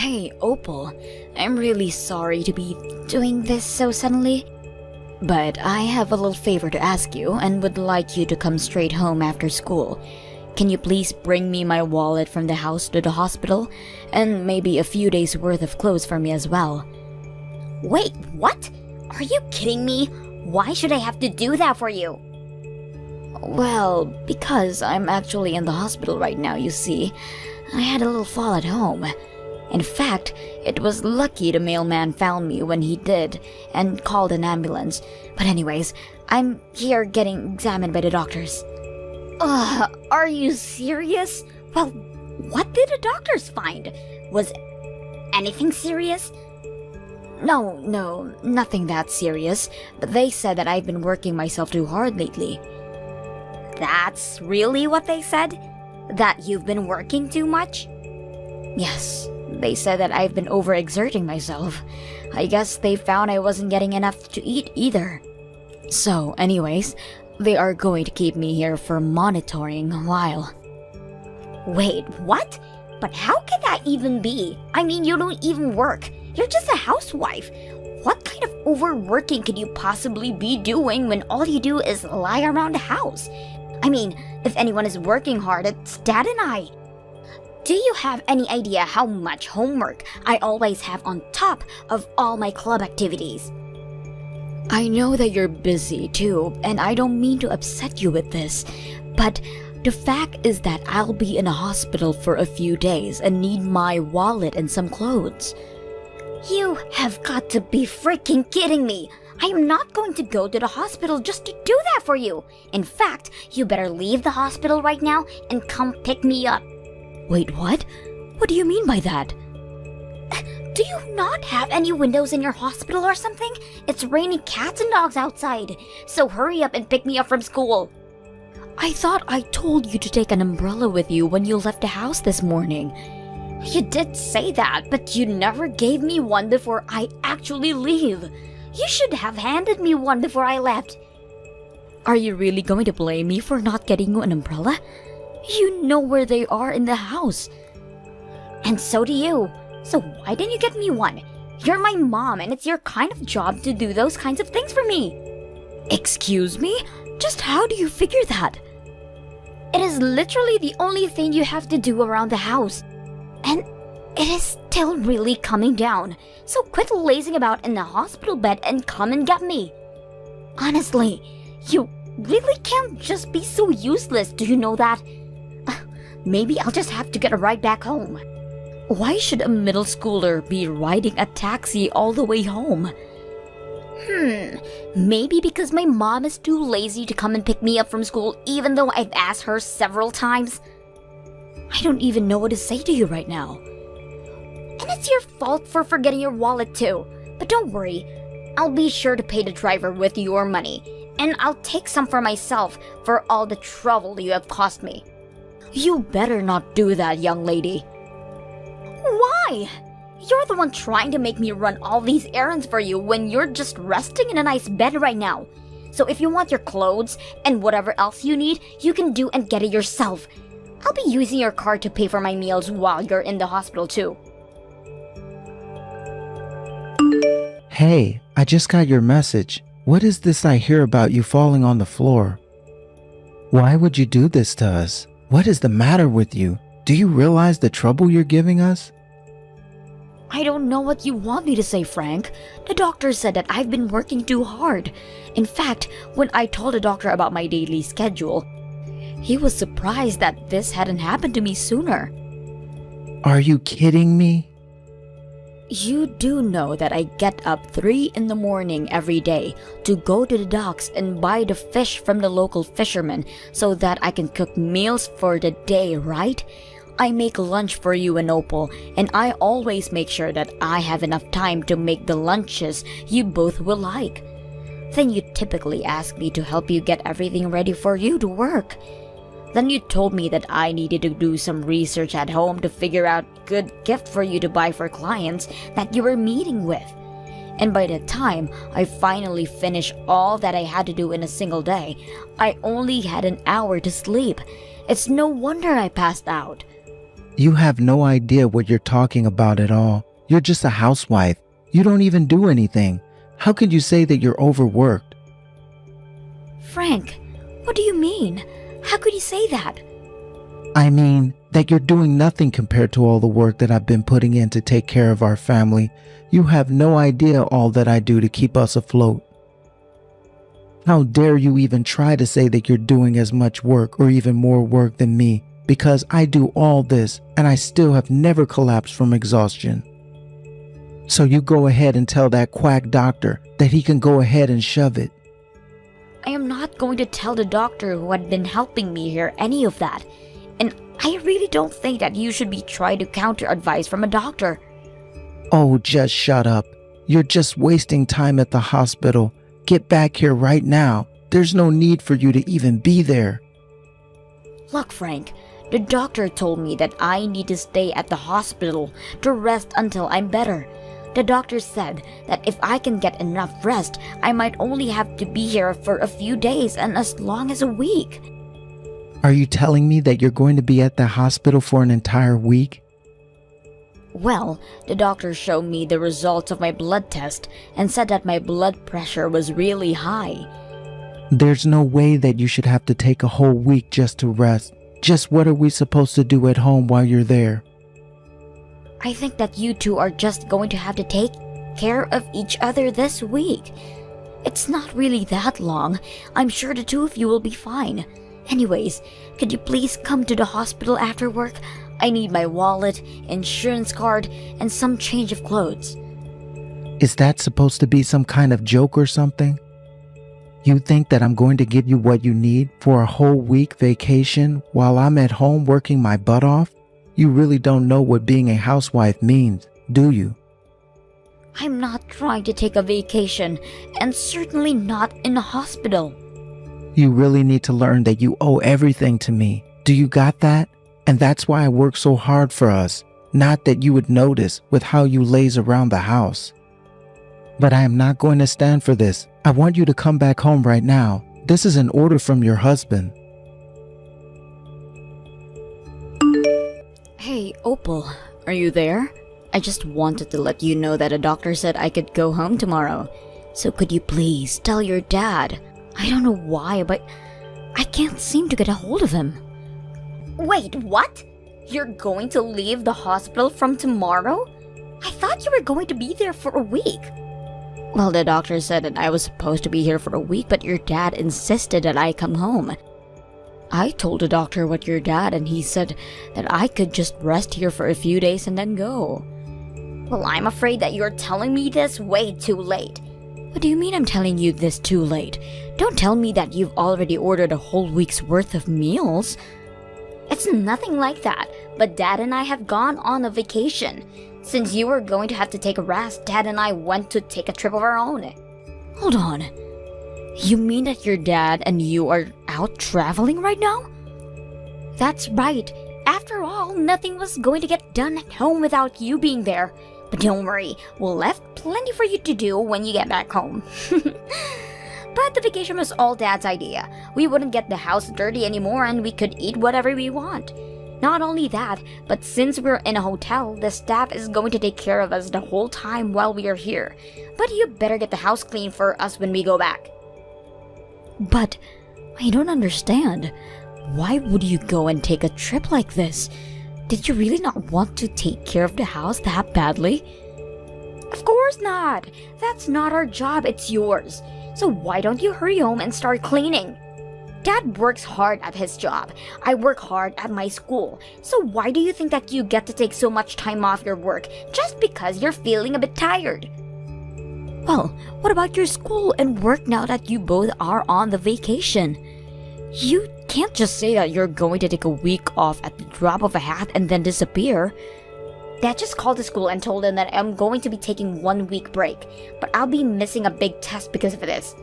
Hey, Opal. I'm really sorry to be doing this so suddenly, but I have a little favor to ask you and would like you to come straight home after school. Can you please bring me my wallet from the house to the hospital, and maybe a few days worth of clothes for me as well? Wait, what? Are you kidding me? Why should I have to do that for you? Well, because I'm actually in the hospital right now, you see. I had a little fall at home. In fact, it was lucky the mailman found me when he did and called an ambulance. But anyways, I'm here getting examined by the doctors. Are you serious? Well, what did the doctors find? Was anything serious? No, nothing that serious. But they said that I've been working myself too hard lately. That's really what they said? That you've been working too much? Yes, they said that I've been overexerting myself. I guess they found I wasn't getting enough to eat either. So, anyways, they are going to keep me here for monitoring a while. Wait, what? But how can that even be? I mean, you don't even work. You're just a housewife. What kind of overworking could you possibly be doing when all you do is lie around the house? I mean, if anyone is working hard, it's Dad and I. Do you have any idea how much homework I always have on top of all my club activities? I know that you're busy too, and I don't mean to upset you with this, but the fact is that I'll be in a hospital for a few days and need my wallet and some clothes. You have got to be freaking kidding me! I am not going to go to the hospital just to do that for you! In fact, you better leave the hospital right now and come pick me up. Wait, what? What do you mean by that? Do you not have any windows in your hospital or something? It's raining cats and dogs outside, so hurry up and pick me up from school. I thought I told you to take an umbrella with you when you left the house this morning. You did say that, but you never gave me one before I actually leave. You should have handed me one before I left. Are you really going to blame me for not getting you an umbrella? You know where they are in the house. And so do you. So why didn't you get me one? You're my mom and it's your kind of job to do those kinds of things for me. Excuse me? Just how do you figure that? It is literally the only thing you have to do around the house. And it is still really coming down. So quit lazing about in the hospital bed and come and get me. Honestly, you really can't just be so useless, do you know that? Maybe I'll just have to get a ride back home. Why should a middle schooler be riding a taxi all the way home? Maybe because my mom is too lazy to come and pick me up from school even though I've asked her several times. I don't even know what to say to you right now. And it's your fault for forgetting your wallet too. But don't worry, I'll be sure to pay the driver with your money. And I'll take some for myself for all the trouble you have caused me. You better not do that, young lady. Why? You're the one trying to make me run all these errands for you when you're just resting in a nice bed right now. So if you want your clothes and whatever else you need, you can do and get it yourself. I'll be using your card to pay for my meals while you're in the hospital too. Hey, I just got your message. What is this I hear about you falling on the floor? Why would you do this to us? What is the matter with you? Do you realize the trouble you're giving us? I don't know what you want me to say, Frank. The doctor said that I've been working too hard. In fact, when I told the doctor about my daily schedule, he was surprised that this hadn't happened to me sooner. Are you kidding me? You do know that I get up 3 in the morning every day to go to the docks and buy the fish from the local fishermen so that I can cook meals for the day, right? I make lunch for you and Opal, and I always make sure that I have enough time to make the lunches you both will like. Then you typically ask me to help you get everything ready for you to work. Then you told me that I needed to do some research at home to figure out a good gift for you to buy for clients that you were meeting with. And by the time I finally finished all that I had to do in a single day, I only had an hour to sleep. It's no wonder I passed out. You have no idea what you're talking about at all. You're just a housewife. You don't even do anything. How could you say that you're overworked? Frank, what do you mean? How could you say that? I mean that you're doing nothing compared to all the work that I've been putting in to take care of our family. You have no idea all that I do to keep us afloat. How dare you even try to say that you're doing as much work or even more work than me, because I do all this and I still have never collapsed from exhaustion. So you go ahead and tell that quack doctor that he can go ahead and shove it. I am not going to tell the doctor who had been helping me here any of that. And I really don't think that you should be trying to counter advice from a doctor. Oh, just shut up. You're just wasting time at the hospital. Get back here right now. There's no need for you to even be there. Look, Frank, the doctor told me that I need to stay at the hospital to rest until I'm better. The doctor said that if I can get enough rest, I might only have to be here for a few days and as long as a week. Are you telling me that you're going to be at the hospital for an entire week? Well, the doctor showed me the results of my blood test and said that my blood pressure was really high. There's no way that you should have to take a whole week just to rest. Just what are we supposed to do at home while you're there? I think that you two are just going to have to take care of each other this week. It's not really that long. I'm sure the two of you will be fine. Anyways, could you please come to the hospital after work? I need my wallet, insurance card, and some change of clothes. Is that supposed to be some kind of joke or something? You think that I'm going to give you what you need for a whole week vacation while I'm at home working my butt off? You really don't know what being a housewife means, do you? I'm not trying to take a vacation, and certainly not in a hospital. You really need to learn that you owe everything to me. Do you got that? And that's why I work so hard for us. Not that you would notice with how you laze around the house. But I am not going to stand for this. I want you to come back home right now. This is an order from your husband. Hey, Opal, are you there? I just wanted to let you know that a doctor said I could go home tomorrow. So could you please tell your dad? I don't know why, but I can't seem to get a hold of him. Wait, what? You're going to leave the hospital from tomorrow? I thought you were going to be there for a week. Well, the doctor said that I was supposed to be here for a week, but your dad insisted that I come home. I told the doctor what your dad, and he said that I could just rest here for a few days and then go. Well, I'm afraid that you're telling me this way too late. What do you mean I'm telling you this too late? Don't tell me that you've already ordered a whole week's worth of meals. It's nothing like that, but Dad and I have gone on a vacation. Since you were going to have to take a rest, Dad and I went to take a trip of our own. Hold on. You mean that your dad and you are out traveling right now? That's right. After all, nothing was going to get done at home without you being there. But don't worry, we'll left plenty for you to do when you get back home. But the vacation was all Dad's idea. We wouldn't get the house dirty anymore and we could eat whatever we want. Not only that, but since we're in a hotel, the staff is going to take care of us the whole time while we are here. But you better get the house clean for us when we go back. But I don't understand. Why would you go and take a trip like this? Did you really not want to take care of the house that badly? Of course not. That's not our job, it's yours. So why don't you hurry home and start cleaning? Dad works hard at his job. I work hard at my school. So why do you think that you get to take so much time off your work just because you're feeling a bit tired? Well, what about your school and work now that you both are on the vacation? You can't just say that you're going to take a week off at the drop of a hat and then disappear. Dad just called the school and told them that I'm going to be taking 1 week break, but I'll be missing a big test because of this.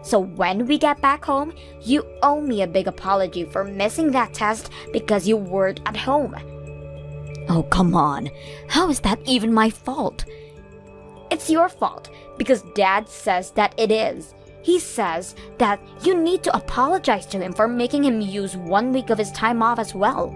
So when we get back home, you owe me a big apology for missing that test because you weren't at home. Oh, come on. How is that even my fault? It's your fault because Dad says that it is. He says that you need to apologize to him for making him use 1 week of his time off as well.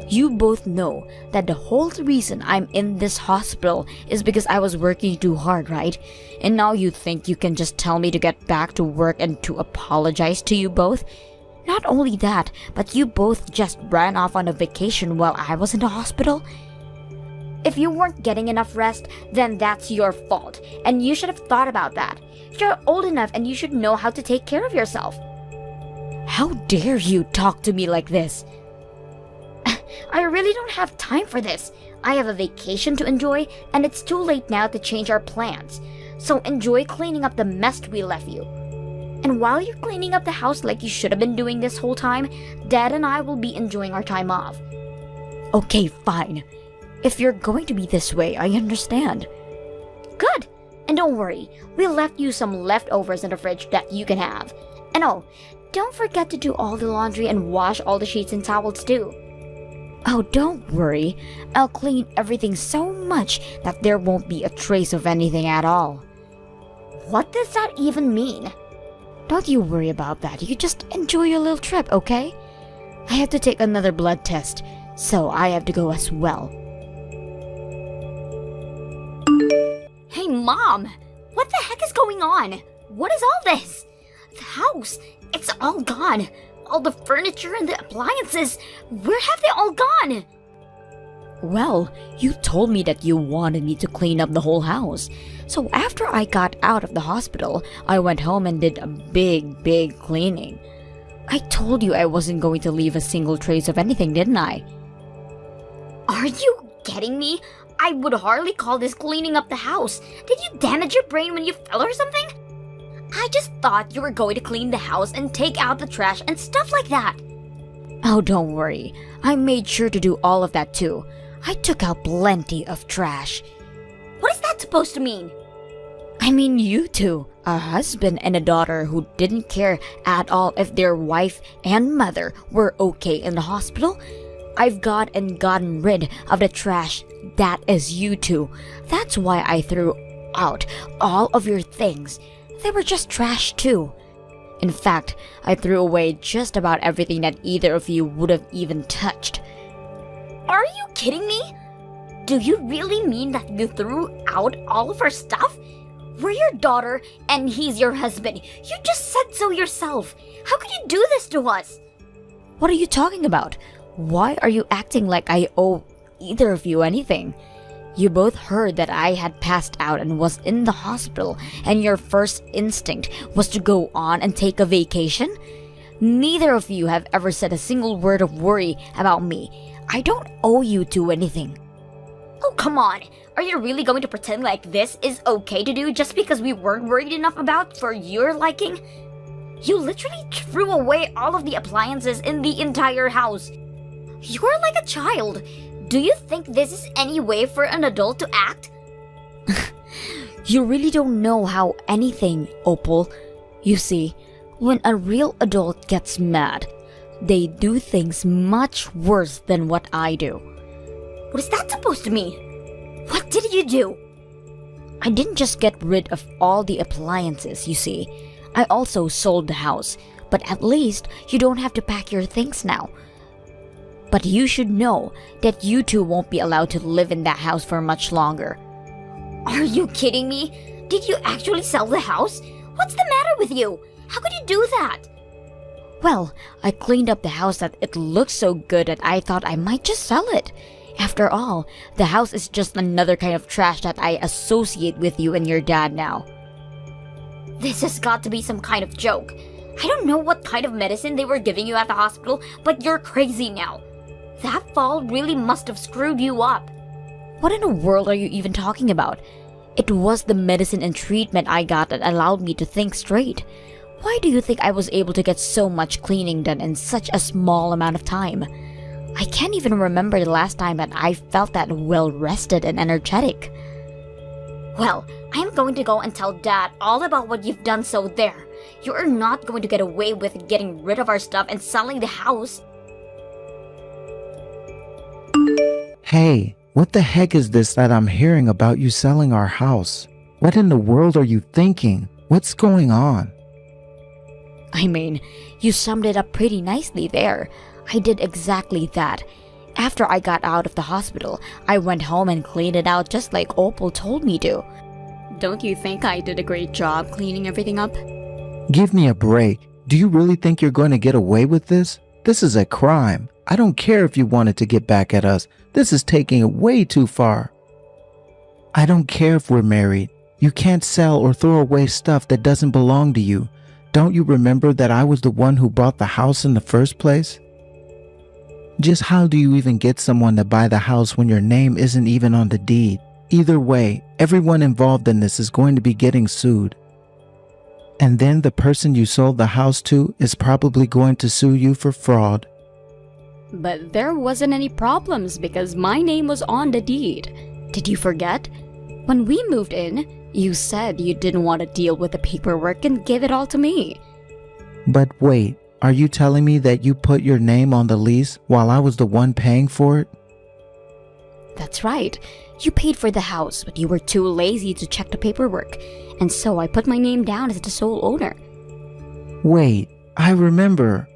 You both know that the whole reason I'm in this hospital is because I was working too hard, right? And now you think you can just tell me to get back to work and to apologize to you both? Not only that, but you both just ran off on a vacation while I was in the hospital? If you weren't getting enough rest, then that's your fault, and you should have thought about that. You're old enough and you should know how to take care of yourself. How dare you talk to me like this? I really don't have time for this. I have a vacation to enjoy, and it's too late now to change our plans. So enjoy cleaning up the mess we left you. And while you're cleaning up the house like you should have been doing this whole time, Dad and I will be enjoying our time off. Okay, fine. If you're going to be this way, I understand. Good. And don't worry, we left you some leftovers in the fridge that you can have. And oh, don't forget to do all the laundry and wash all the sheets and towels too. Oh, don't worry. I'll clean everything so much that there won't be a trace of anything at all. What does that even mean? Don't you worry about that. You just enjoy your little trip, okay? I have to take another blood test, so I have to go as well. Hey, Mom! What the heck is going on? What is all this? The house, it's all gone. All the furniture and the appliances, where have they all gone? Well, you told me that you wanted me to clean up the whole house. So after I got out of the hospital, I went home and did a big cleaning. I told you I wasn't going to leave a single trace of anything, didn't I? Are you kidding me? I would hardly call this cleaning up the house. Did you damage your brain when you fell or something? I just thought you were going to clean the house and take out the trash and stuff like that. Oh, don't worry. I made sure to do all of that too. I took out plenty of trash. What is that supposed to mean? I mean you two, a husband and a daughter who didn't care at all if their wife and mother were okay in the hospital. I've gotten rid of the trash. That is you two. That's why I threw out all of your things. They were just trash too. In fact, I threw away just about everything that either of you would have even touched. Are you kidding me? Do you really mean that you threw out all of our stuff? We're your daughter and he's your husband. You just said so yourself. How could you do this to us? What are you talking about? Why are you acting like I owe either of you anything? You both heard that I had passed out and was in the hospital, and your first instinct was to go on and take a vacation? Neither of you have ever said a single word of worry about me. I don't owe you two anything. Oh, come on. Are you really going to pretend like this is okay to do just because we weren't worried enough about for your liking? You literally threw away all of the appliances in the entire house. You're like a child. Do you think this is any way for an adult to act? You really don't know how anything, Opal. You see, when a real adult gets mad, they do things much worse than what I do. What is that supposed to mean? What did you do? I didn't just get rid of all the appliances, you see. I also sold the house, but at least you don't have to pack your things now. But you should know that you two won't be allowed to live in that house for much longer. Are you kidding me? Did you actually sell the house? What's the matter with you? How could you do that? Well, I cleaned up the house that it looked so good that I thought I might just sell it. After all, the house is just another kind of trash that I associate with you and your dad now. This has got to be some kind of joke. I don't know what kind of medicine they were giving you at the hospital, but you're crazy now. That fall really must have screwed you up. What in the world are you even talking about? It was the medicine and treatment I got that allowed me to think straight. Why do you think I was able to get so much cleaning done in such a small amount of time? I can't even remember the last time that I felt that well rested and energetic. Well, I'm going to go and tell Dad all about what you've done, so there. You are not going to get away with getting rid of our stuff and selling the house. Hey, what the heck is this that I'm hearing about you selling our house? What in the world are you thinking? What's going on? I mean, you summed it up pretty nicely there. I did exactly that. After I got out of the hospital, I went home and cleaned it out just like Opal told me to. Don't you think I did a great job cleaning everything up? Give me a break. Do you really think you're going to get away with this? This is a crime. I don't care if you wanted to get back at us. This is taking it way too far. I don't care if we're married. You can't sell or throw away stuff that doesn't belong to you. Don't you remember that I was the one who bought the house in the first place? Just how do you even get someone to buy the house when your name isn't even on the deed? Either way, everyone involved in this is going to be getting sued. And then the person you sold the house to is probably going to sue you for fraud. But there wasn't any problems because my name was on the deed. Did you forget? When we moved in, you said you didn't want to deal with the paperwork and gave it all to me. But wait, are you telling me that you put your name on the lease while I was the one paying for it? That's right. You paid for the house, but you were too lazy to check the paperwork, and so I put my name down as the sole owner. Wait, I remember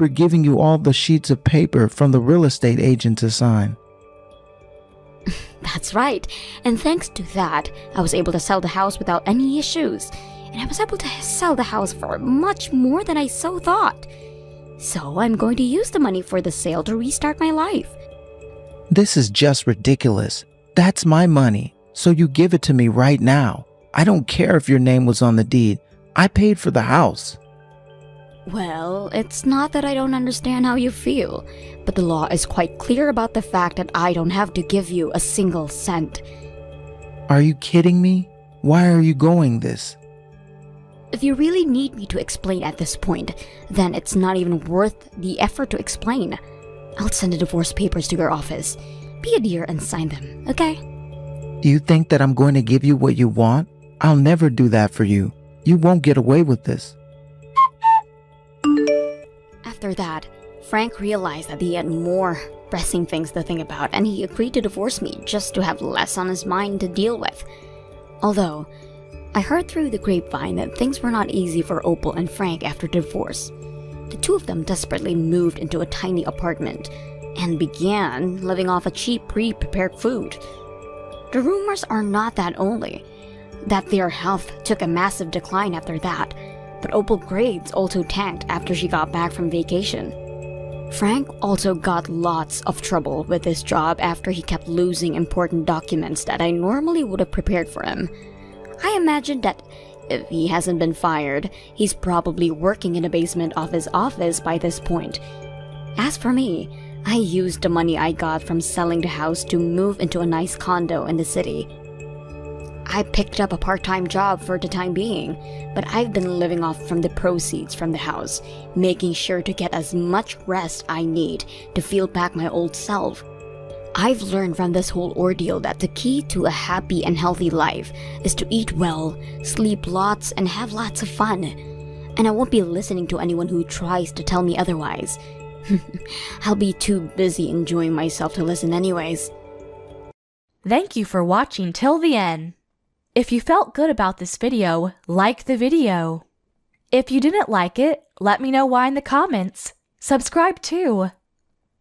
giving you all the sheets of paper from the real estate agent to sign. That's right, and thanks to that, I was able to sell the house without any issues, and I was able to sell the house for much more than I so thought. So I'm going to use the money for the sale to restart my life. This is just ridiculous. That's my money, so you give it to me right now. I don't care if your name was on the deed. I paid for the house. Well, it's not that I don't understand how you feel, but the law is quite clear about the fact that I don't have to give you a single cent. Are you kidding me? Why are you going this? If you really need me to explain at this point, then it's not even worth the effort to explain. I'll send the divorce papers to your office. Be a dear and sign them, okay? Do you think that I'm going to give you what you want? I'll never do that for you. You won't get away with this. After that, Frank realized that he had more pressing things to think about, and he agreed to divorce me just to have less on his mind to deal with. Although, I heard through the grapevine that things were not easy for Opal and Frank after the divorce. The two of them desperately moved into a tiny apartment and began living off a cheap pre-prepared food. The rumors are not that only that their health took a massive decline after that, but Opal's grades also tanked after she got back from vacation. Frank also got lots of trouble with his job after he kept losing important documents that I normally would have prepared for him. I imagine that if he hasn't been fired, he's probably working in the basement of his office by this point. As for me, I used the money I got from selling the house to move into a nice condo in the city. I picked up a part-time job for the time being, but I've been living off from the proceeds from the house, making sure to get as much rest I need to feel back my old self. I've learned from this whole ordeal that the key to a happy and healthy life is to eat well, sleep lots, and have lots of fun. And I won't be listening to anyone who tries to tell me otherwise. I'll be too busy enjoying myself to listen anyways. Thank you for watching till the end. If you felt good about this video, like the video. If you didn't like it, let me know why in the comments. Subscribe too.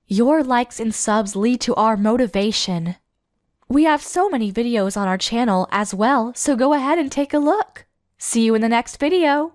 Your likes and subs lead to our motivation. We have so many videos on our channel as well, so go ahead and take a look. See you in the next video.